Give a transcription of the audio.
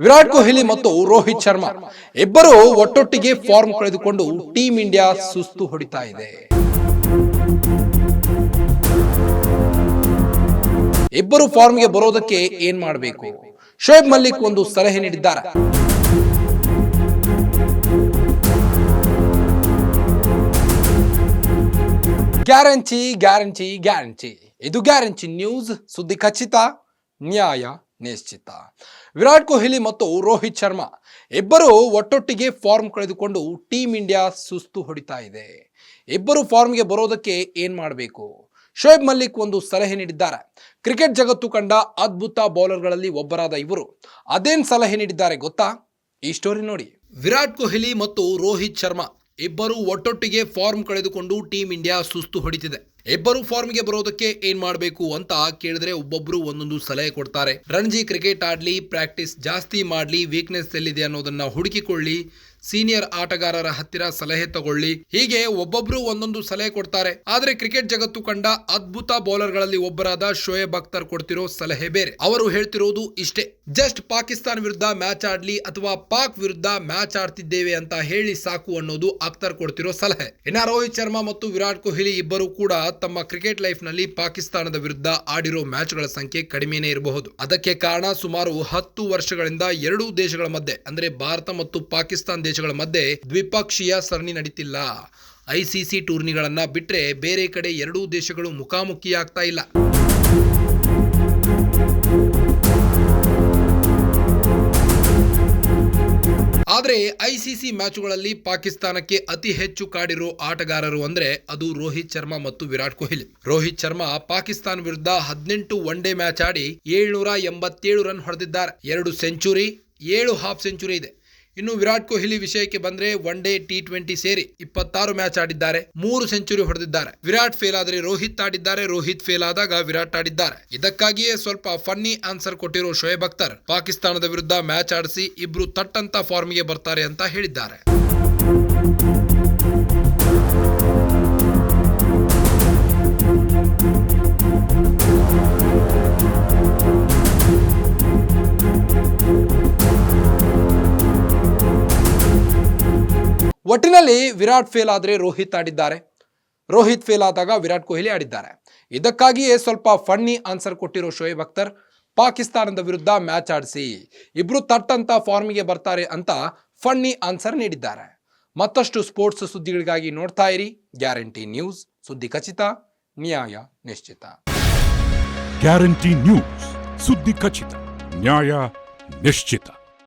ವಿರಾಟ್ ಕೊಹ್ಲಿ ಮತ್ತು ರೋಹಿತ್ ಶರ್ಮಾ ಇಬ್ಬರು ಒಟ್ಟೊಟ್ಟಿಗೆ ಫಾರ್ಮ್ ಕಳೆದುಕೊಂಡು ಟೀಂ ಇಂಡಿಯಾ ಸುಸ್ತು ಹೊಡಿತಾ ಇದೆ. ಇಬ್ಬರು ಫಾರ್ಮ್ಗೆ ಬರೋದಕ್ಕೆ ಏನ್ ಮಾಡಬೇಕು? ಶೋಯಬ್ ಮಲ್ಲಿಕ್ ಒಂದು ಸಲಹೆ ನೀಡಿದ್ದಾರೆ. Guarantee guarantee guarantee. ಇದು ಗ್ಯಾರಂಟಿ ನ್ಯೂಸ್. ಸುದ್ದಿ ಖಚಿತ, ನ್ಯಾಯ ನಿಶ್ಚಿತ. ವಿರಾಟ್ ಕೊಹ್ಲಿ ಮತ್ತು ರೋಹಿತ್ ಶರ್ಮಾ ಇಬ್ಬರು ಒಟ್ಟೊಟ್ಟಿಗೆ ಫಾರ್ಮ್ ಕಳೆದುಕೊಂಡು ಟೀಂ ಇಂಡಿಯಾ ಸುಸ್ತು ಹೊಡಿತಾ ಇದೆ. ಇಬ್ಬರು ಫಾರ್ಮ್ಗೆ ಬರೋದಕ್ಕೆ ಏನ್ ಮಾಡಬೇಕು? ಶೋಯಬ್ ಮಲ್ಲಿಕ್ ಒಂದು ಸಲಹೆ ನೀಡಿದ್ದಾರೆ. ಕ್ರಿಕೆಟ್ ಜಗತ್ತು ಕಂಡ ಅದ್ಭುತ ಬೌಲರ್ಗಳಲ್ಲಿ ಒಬ್ಬರಾದ ಇವರು ಅದೇನ್ ಸಲಹೆ ನೀಡಿದ್ದಾರೆ ಗೊತ್ತಾ? ಈ ಸ್ಟೋರಿ ನೋಡಿ. ವಿರಾಟ್ ಕೊಹ್ಲಿ ಮತ್ತು ರೋಹಿತ್ ಶರ್ಮಾ ಇಬ್ಬರು ಒಟ್ಟೊಟ್ಟಿಗೆ ಫಾರ್ಮ್ ಕಳೆದುಕೊಂಡು ಟೀಂ ಇಂಡಿಯಾ ಸುಸ್ತು ಹೊಡಿತಿದೆ. ಇಬ್ಬರು ಫಾರ್ಮ್ಗೆ ಬರೋದಕ್ಕೆ ಏನ್ ಮಾಡಬೇಕು ಅಂತ ಕೇಳಿದ್ರೆ ಒಬ್ಬೊಬ್ರು ಒಂದೊಂದು ಸಲಹೆ ಕೊಡ್ತಾರೆ. ರಣಜಿ ಕ್ರಿಕೆಟ್ ಆಡ್ಲಿ, ಪ್ರಾಕ್ಟೀಸ್ ಜಾಸ್ತಿ ಮಾಡ್ಲಿ, ವೀಕ್ನೆಸ್ ಎಲ್ಲಿದೆ ಅನ್ನೋದನ್ನ ಹುಡುಕಿಕೊಳ್ಳಿ, ಸೀನಿಯರ್ ಆಟಗಾರರ ಹತ್ತಿರ ಸಲಹೆ ತಗೊಳ್ಳಿ, ಹೀಗೆ ಒಬ್ಬೊಬ್ರು ಒಂದೊಂದು ಸಲಹೆ ಕೊಡ್ತಾರೆ. ಆದ್ರೆ ಕ್ರಿಕೆಟ್ ಜಗತ್ತು ಕಂಡ ಅದ್ಭುತ ಬೌಲರ್ಗಳಲ್ಲಿ ಒಬ್ಬರಾದ ಶೋಯಬ್ ಅಖ್ತರ್ ಕೊಡ್ತಿರೋ ಸಲಹೆ ಬೇರೆ. ಅವರು ಹೇಳ್ತಿರೋದು ಇಷ್ಟೇ: ಜಸ್ಟ್ ಪಾಕಿಸ್ತಾನ ವಿರುದ್ಧ ಮ್ಯಾಚ್ ಆಡ್ಲಿ ಅಥವಾ ಪಾಕ್ ವಿರುದ್ಧ ಮ್ಯಾಚ್ ಆಡ್ತಿದ್ದೇವೆ ಅಂತ ಹೇಳಿ ಸಾಕು ಅನ್ನೋದು ಅಖ್ತರ್ ಕೊಡ್ತಿರೋ ಸಲಹೆ. ಇನ್ನ ರೋಹಿತ್ ಶರ್ಮಾ ಮತ್ತು ವಿರಾಟ್ ಕೊಹ್ಲಿ ಇಬ್ಬರು ಕೂಡ ತಮ್ಮ ಕ್ರಿಕೆಟ್ ಲೈಫ್ ನಲ್ಲಿ ಪಾಕಿಸ್ತಾನದ ವಿರುದ್ಧ ಆಡಿರೋ ಮ್ಯಾಚ್ಗಳ ಸಂಖ್ಯೆ ಕಡಿಮೆನೇ ಇರಬಹುದು. ಅದಕ್ಕೆ ಕಾರಣ ಸುಮಾರು 10 ವರ್ಷಗಳಿಂದ ಎರಡೂ ದೇಶಗಳ ಮಧ್ಯೆ ಅಂದ್ರೆ ಭಾರತ ಮತ್ತು ಪಾಕಿಸ್ತಾನ ದೇಶಗಳ ಮಧ್ಯೆ ದ್ವಿಪಕ್ಷೀಯ ಸರಣಿ ನಡೀತಿಲ್ಲ. ಐಸಿಸಿ ಟೂರ್ನಿಗಳನ್ನ ಬಿಟ್ರೆ ಬೇರೆ ಕಡೆ ಎರಡೂ ದೇಶಗಳು ಮುಖಾಮುಖಿ ಆಗ್ತಾ ಇಲ್ಲ. ಆದ್ರೆ ಐಸಿಸಿ ಮ್ಯಾಚುಗಳಲ್ಲಿ ಪಾಕಿಸ್ತಾನಕ್ಕೆ ಅತಿ ಹೆಚ್ಚು ಕಾಡಿರೋ ಆಟಗಾರರು ಅಂದ್ರೆ ಅದು ರೋಹಿತ್ ಶರ್ಮಾ ಮತ್ತು ವಿರಾಟ್ ಕೊಹ್ಲಿ. ರೋಹಿತ್ ಶರ್ಮಾ ಪಾಕಿಸ್ತಾನ ವಿರುದ್ಧ 18 ಒನ್ ಡೇ ಮ್ಯಾಚ್ ಆಡಿ 787 ರನ್ ಹೊಡೆದಿದ್ದಾರೆ. 2 ಸೆಂಚುರಿ, 7 ಹಾಫ್ ಸೆಂಚುರಿ ಇದೆ. ಇನ್ನು ವಿರಾಟ್ ಕೊಹ್ಲಿ ವಿಷಯಕ್ಕೆ ಬಂದ್ರೆ ಒನ್ ಡೇ T20 ಸೇರಿ 26 ಮ್ಯಾಚ್ ಆಡಿದ್ದಾರೆ, 3 ಸೆಂಚುರಿ ಹೊಡೆದಿದ್ದಾರೆ. ವಿರಾಟ್ ಫೇಲ್ ಆದ್ರೆ ರೋಹಿತ್ ಆಡಿದ್ದಾರೆ, ರೋಹಿತ್ ಫೇಲ್ ಆದಾಗ ವಿರಾಟ್ ಆಡಿದ್ದಾರೆ. ಇದಕ್ಕಾಗಿಯೇ ಸ್ವಲ್ಪ ಫನ್ನಿ ಆನ್ಸರ್ ಕೊಟ್ಟಿರೋ ಶೋಯಬ್ ಅಖ್ತರ್ ಪಾಕಿಸ್ತಾನದ ವಿರುದ್ಧ ಮ್ಯಾಚ್ ಆಡಿಸಿ ಇಬ್ರು ತಟ್ಟಂತ ಫಾರ್ಮ್ಗೆ ಬರ್ತಾರೆ ಅಂತ ಹೇಳಿದ್ದಾರೆ. ಒಟ್ಟಿನಲ್ಲಿ ವಿರಾಟ್ ಫೇಲ್ ಆದ್ರೆ ರೋಹಿತ್ ಆಡಿದ್ದಾರೆ, ರೋಹಿತ್ ಫೇಲ್ ಆದಾಗ ವಿರಾಟ್ ಕೊಹ್ಲಿ ಆಡಿದ್ದಾರೆ. ಇದಕ್ಕಾಗಿಯೇ ಸ್ವಲ್ಪ ಫನ್ನಿ ಆನ್ಸರ್ ಕೊಟ್ಟಿರೋ ಶೋಯಬ್ ಅಖ್ತರ್ ಪಾಕಿಸ್ತಾನದ ವಿರುದ್ಧ ಮ್ಯಾಚ್ ಆಡಿಸಿ ಇಬ್ರು ತಟ್ಟಂತ ಫಾರ್ಮ್ಗೆ ಬರ್ತಾರೆ ಅಂತ ಫನ್ನಿ ಆನ್ಸರ್ ನೀಡಿದ್ದಾರೆ. ಮತ್ತಷ್ಟು ಸ್ಪೋರ್ಟ್ಸ್ ಸುದ್ದಿಗಳಿಗಾಗಿ ನೋಡ್ತಾ ಇರಿ ಗ್ಯಾರಂಟಿ ನ್ಯೂಸ್. ಸುದ್ದಿ ಖಚಿತ, ನ್ಯಾಯ ನಿಶ್ಚಿತ. ಗ್ಯಾರಂಟಿ ನ್ಯೂಸ್, ಸುದ್ದಿ ಖಚಿತ, ನ್ಯಾಯ ನಿಶ್ಚಿತ.